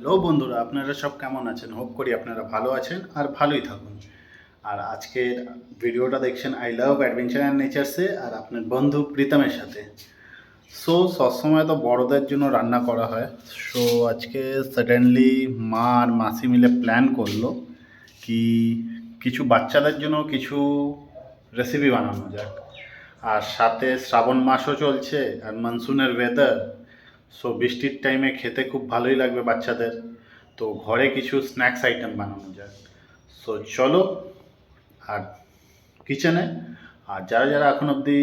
Hello বন্ধুরা, আপনারা সব কেমন আছেন? হোপ করি আপনারা ভালো আছেন আর ভালোই থাকুন। আর আজকের ভিডিওটা দেখছেন আই লাভ অ্যাডভেঞ্চার অ্যান্ড নেচার্সে আর আপনার বন্ধু প্রীতমের সাথে। সো সবসময় তো বড়দের জন্য রান্না করা হয়। সো আজকে সাডেনলি মা আর মাসি মিলে প্ল্যান করলো কি কিছু বাচ্চাদের জন্য কিছু রেসিপি বানানো যাক। আর সাথে শ্রাবণ মাসও চলছে আর মনসুনের ওয়েদার। সো বৃষ্টির টাইমে খেতে খুব ভালোই লাগবে বাচ্চাদের। তো ঘরে কিছু স্ন্যাক্স আইটেম বানানো যায়। সো চলো আর কিচেনে। আর যারা যারা এখন অবধি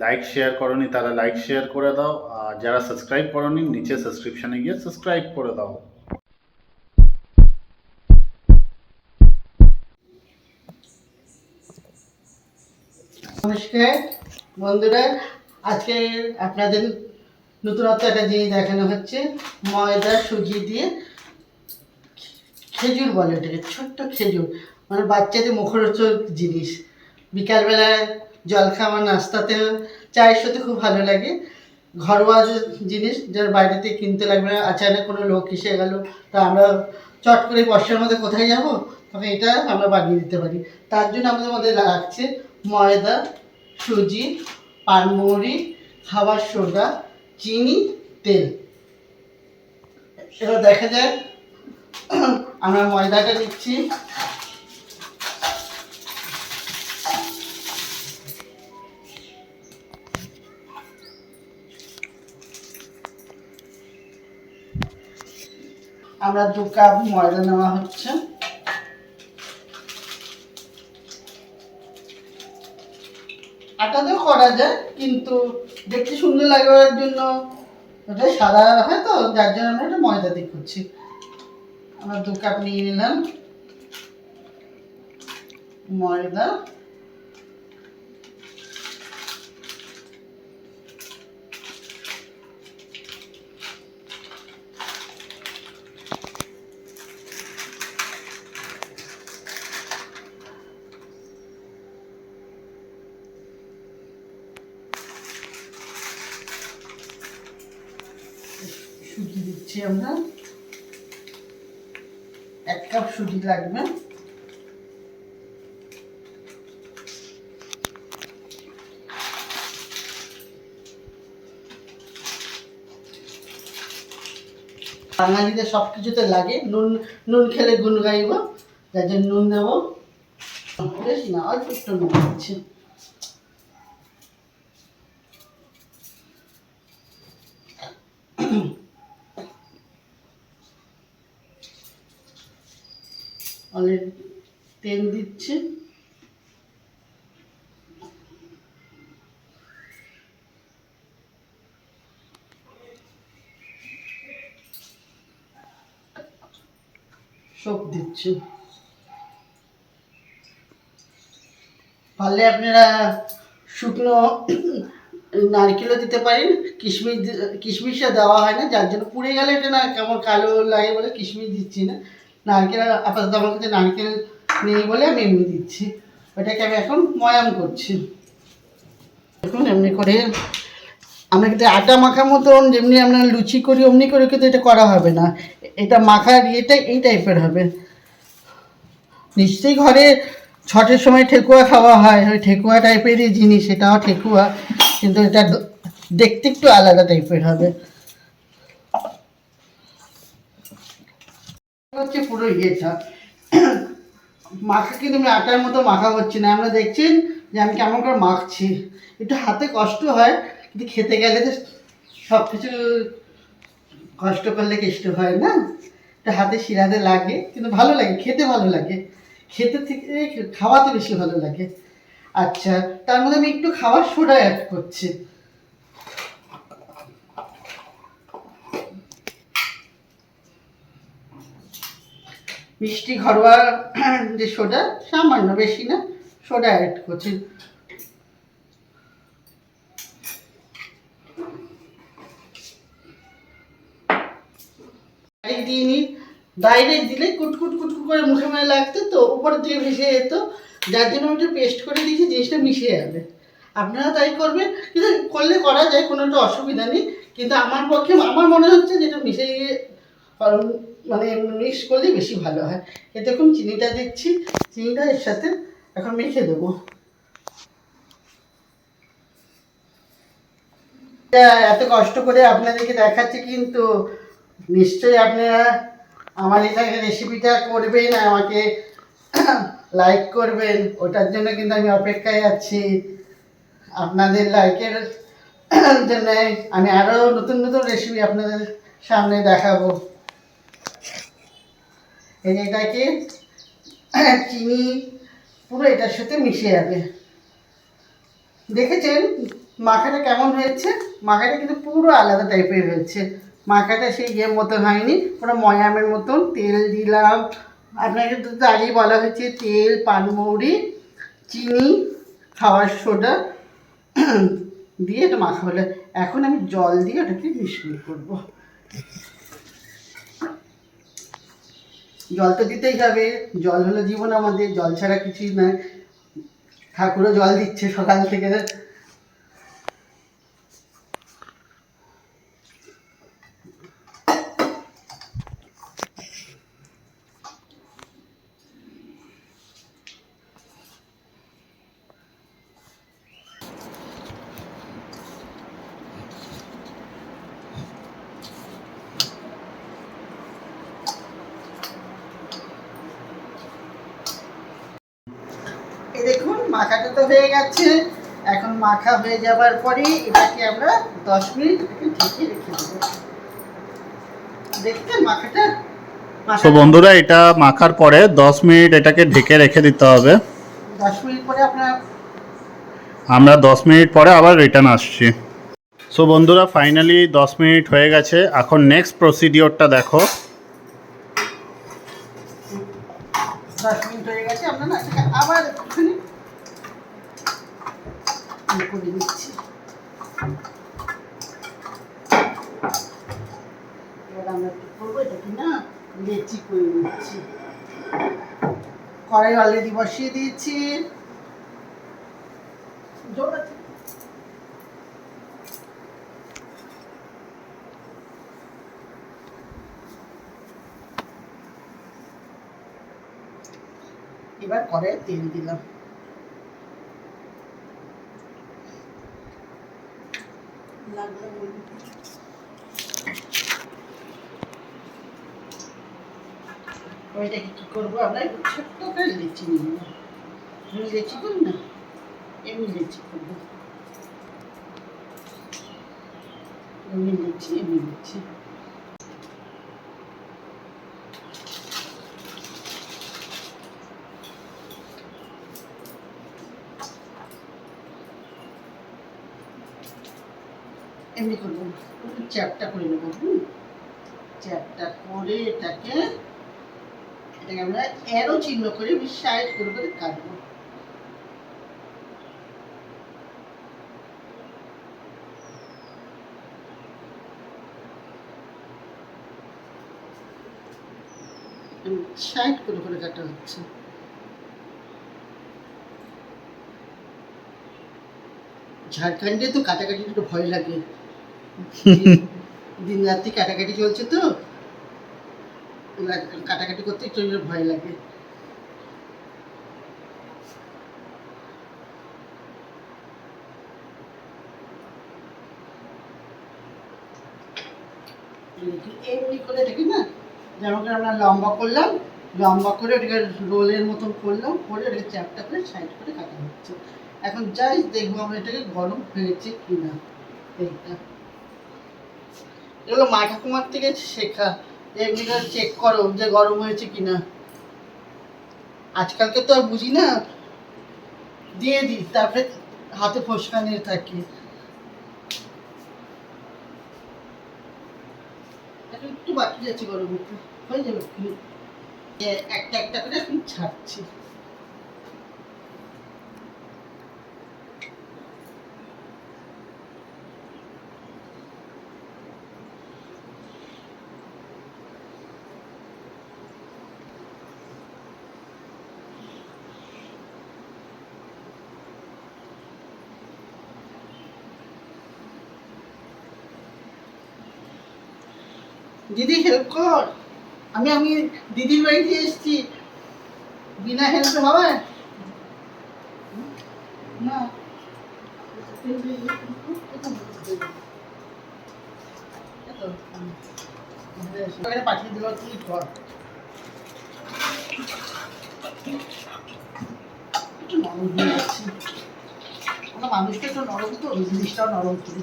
লাইক শেয়ার করনি তারা লাইক শেয়ার করে দাও, আর যারা সাবস্ক্রাইব করনি নিচে সাবস্ক্রিপশনে গিয়ে সাবস্ক্রাইব করে দাও। নমস্কার বন্ধুরা, আজকে আপনাদের নতুনত্ব একটা জিনিস দেখানো হচ্ছে। ময়দা সুজি দিয়ে খেজুর বলে ওটাকে, ছোট্ট খেজুর, মানে বাচ্চাদের মুখরোচক জিনিস। বিকালবেলায় জলখাবার নাস্তাতে চায়ের সাথে খুব ভালো লাগে। ঘরোয়া জিনিস, যার বাইরে থেকে কিনতে লাগবে না। আচানক কোনো লোক এসে গেল, তা আমরা চট করে বর্ষার মধ্যে কোথায় যাব, তখন এটা আমরা বানিয়ে দিতে পারি। তার জন্য আমাদের মধ্যে লাগছে ময়দা, সুজি, পানমৌরি, খাবার সোডা, চিনি, তেল। এবার দেখা যায় আমরা ময়দাটা নিচ্ছি। আমরা 2 কাপ ময়দা নেওয়া হচ্ছে। আটাতেও করা যায়, কিন্তু দেখতে সুন্দর লাগার জন্য ওটা সাদা হয়, তো যার জন্য আমরা এটা ময়দা দিয়ে করছি। আমরা 2 কাপ নিয়ে নিলাম ময়দা। সুজি দিচ্ছি আমরা, 1 কাপ সুজি লাগবে। বাঙালিদের সব কিছুতে লাগে নুন। নুন খেলে গুণ গাইব, যার জন্য নুন দেবো। বেশি না, অল্প একটু নুন দিচ্ছি। অনেক তেল দিচ্ছি। সব দিচ্ছি। পারলে আপনারা শুকনো নারকেলও দিতে পারেন। কিশমিশটা দেওয়া হয় না, যার জন্য পুড়ে গেলে এটা না কেমন কালো লাগে বলে কিশমিশ দিচ্ছি না। নারকেল আপাতত আমার কাছে নারকেল নেই বলে আমি এমনি দিচ্ছি। ওটাকে আমি এখন ময়াম করছি। দেখুন এমনি করে আমরা কিন্তু আটা মাখার মতন যেমনি আমরা লুচি করি অমনি করে কিন্তু এটা করা হবে না। এটা মাখার ইয়েটা এই টাইপের হবে। নিশ্চয়ই ঘরে ছটের সময় ঠেকুয়া খাওয়া হয়, ওই ঠেকুয়া টাইপেরই জিনিস, এটাও ঠেকুয়া, কিন্তু এটা দেখতে একটু আলাদা টাইপের হবে। হচ্ছে পুরো ইয়েটা মাখা, কিন্তু আমি আটার মতো মাখা হচ্ছে না। আমরা দেখছেন যে আমি কেমন করে মাখছি। একটু হাতে কষ্ট হয়, কিন্তু খেতে গেলে তো সব কিছু কষ্ট করলে কেষ্ট হয় না। এটা হাতে শিরাতে লাগে, কিন্তু ভালো লাগে, খেতে ভালো লাগে। খেতে থেকে খাওয়াতে বেশি ভালো লাগে। আচ্ছা, তার মধ্যে আমি একটু খাবার সোডা অ্যাড করছি। মিষ্টি ঘরোয়া যে সোডা, সামান্য, বেশি না, সোডা অ্যাড করছি। দিয়ে নিই। ডাইরেক্ট দিলে কুটকুট কুটকুট করে মুখে মানে লাগতো, তো উপরের দিকে ভেসে যেত, যার জন্য আমি একটু পেস্ট করে দিয়েছি, জিনিসটা মিশে যাবে। আপনারা তাই করবেন, কিন্তু করলে করা যায়, কোনো একটা অসুবিধা নেই। কিন্তু আমার পক্ষে আমার মনে হচ্ছে যেটা মিশে গিয়ে মানে মিক্স করলে বেশি ভালো হয়। এতে এখন চিনিটা দিচ্ছি, চিনিটা এর সাথে এখন মেখে দেবো। এত কষ্ট করে আপনাদেরকে দেখাচ্ছি, কিন্তু নিশ্চয়ই আপনারা আমার এটা রেসিপিটা করবেন, আমাকে লাইক করবেন। ওটার জন্য কিন্তু আমি অপেক্ষায় আছি। আপনাদের লাইকের জন্য আমি আরও নতুন নতুন রেসিপি আপনাদের সামনে দেখাবো। এটাকে চিনি পুরো এটার সাথে মিশে যাবে। দেখেছেন মাখাটা কেমন হয়েছে? মাখাটা কিন্তু পুরো আলাদা টাইপের হয়েছে। মাখাটা সেই ইয়ের মতন হয়নি, পুরো ময়ামের মতন। তেল দিলাম, আপনাকে তো আগেই বলা হয়েছে, তেল, পানমৌরি, চিনি, খাওয়ার সোডা দিয়ে এটা মাখা হলো। এখন আমি জল দিয়ে ওটাকে মিশিয়ে করবো। জল তো দিতেই হবে, জল হলো জীবন আমাদের, জল ছাড়া কিছুই নয়। ঠাকুরও জল দিচ্ছে সকাল থেকে। এই দেখুন মাখাটা তো হয়ে গেছে। এখন মাখা হয়ে যাবার পরে এটাকে আমরা 10 মিনিট ঢেকে রেখে দেবো। দেখছেন মাখাটা? তো বন্ধুরা, এটা মাখার পরে 10 মিনিট এটাকে ঢেকে রেখে দিতে হবে। 10 মিনিট পরে আমরা 10 মিনিট পরে আবার রিটার্ন আসছি। সো বন্ধুরা, ফাইনালি 10 মিনিট হয়ে গেছে। এখন নেক্সট প্রসিডিওরটা দেখো। 10 মিনিট হয়ে গেছে, আমরা না এটাকে আবার একটুখানি করে দিচ্ছি। এবার আমরা কি করবো, এটাকে না লেচি করে নিচ্ছি। কড়াই অলরেডি বসিয়ে দিয়েছি। জোর আছে। এবার কড়াইয়ে তেল দিলাম। ওইটাকে কি করবো, আমরা একটু ছোট্ট করে লেচি নিয়ে নেবো। লেচি করি না, এমনি লেচি করবো। এমনি লেচি, এমনি লেচি। এমনি করবো, চ্যাপটা করে নেবো। চ্যাপটা করে এটাকে আমরা অ্যারো চিহ্ন করে সাইড করে করে কাটবো। সাইড করে করে কাটা হচ্ছে। ঝাড়খণ্ডে তো কাটাকাটি একটু ভয় লাগে। দিন রাত্রি কাটাকাটি চলছে তো, কাটাকাটি করতে একটু ভয় লাগে। এমনি করে এটাকে না, যেমন করে আমরা লম্বা করলাম, লম্বা করে ওটাকে রোলের মতন করলাম, করে ওটাকে চ্যাপটা করে সাইড করে কাটা হচ্ছে। এখন যাই দেখবো আমরা এটাকে গরম হয়েছে কিনা। এইটা এগুলো মা ঠাকুমার থেকে শেখা, এমনি করে চেক করো যে গরম হয়েছে কিনা। আজকালকে তো আর বুঝি না, দিয়ে দিই, তারপরে হাতে ফসকা নিয়ে থাকি। একটু বাকি আছে গরম হতে, হয়ে যাবে। একটা একটা করে এখন ছাড়ছি। দিদি হেল্প কর। আমি দিদির বাড়িতে এসেছি, বিনা হেল্পে হবে না। পাঠিয়ে দেবো, তুই কর। একটু নরম হয়ে যাচ্ছে, আমরা মানুষটা একটু নরম, তো জিনিসটাও নরম করি।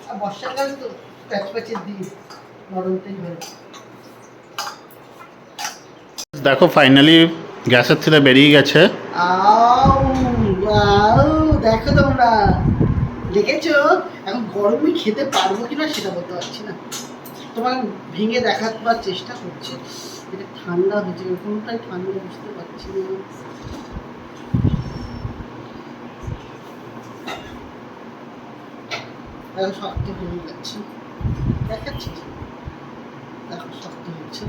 আর বর্ষাকাল তো প্যাচ প্যাচের দিন, নরমটাই হয়। দেখো ফাইনালি গ্যাসের থেকে বেরিয়ে গেছে। আউ আউ, দেখো তোমরা দেখেছো, এখন গরমে খেতে পারবো কিনা সেটা বলতে পারছি না। তোমার ভেঙে দেখাবার চেষ্টা করছি। এটা ঠান্ডা হয়েছে, কোনটাই ঠান্ডা বুঝতে পারছি না। এখন শক্ত হয়ে যাচ্ছে, দেখাচ্ছি, দেখো শক্ত হচ্ছে।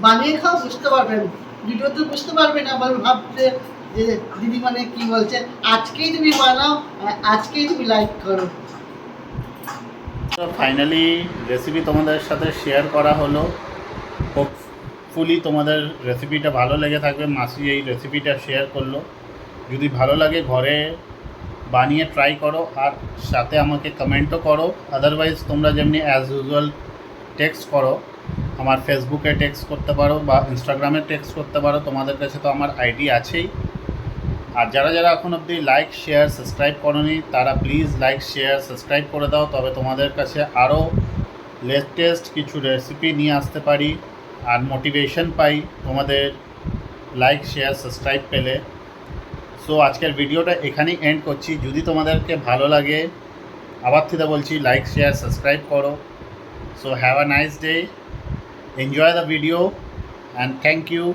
বানিয়ে খাও, বুঝতে পারবেন, ভিডিওতে বুঝতে পারবেন। আবার ভাবতে যে দিদি মানে কি বলছে, আজকেই তুমি বানাও, আজকেই তুমি লাইক করো। ফাইনালি রেসিপি তোমাদের সাথে শেয়ার করা হলো। হোপফুলি তোমাদের রেসিপিটা ভালো লেগে থাকবে। মাসি এই রেসিপিটা শেয়ার করলো, যদি ভালো লাগে ঘরে বানিয়ে ট্রাই করো, আর সাথে আমাকে কমেন্টও করো। আদারওয়াইজ তোমরা যেমনি অ্যাজ ইউজুয়াল টেক্সট করো, আমার ফেসবুকে টেক্সট করতে পারো বা ইনস্টাগ্রামে টেক্সট করতে পারো, তোমাদের কাছে তো আমার আইডি আছেই। আর যারা যারা এখন অবধি লাইক শেয়ার সাবস্ক্রাইব করোনি, তারা প্লিজ লাইক শেয়ার সাবস্ক্রাইব করে দাও, তবে তোমাদের কাছে আরও লেটেস্ট কিছু রেসিপি নিয়ে আসতে পারি আর মোটিভেশন পাই তোমাদের লাইক শেয়ার সাবস্ক্রাইব পেলে। সো আজকের ভিডিওটা এখানেই এন্ড করছি। যদি তোমাদেরকে ভালো লাগে, আবার থেকে বলছি, লাইক শেয়ার সাবস্ক্রাইব করো। So have a nice day, enjoy the video and thank you.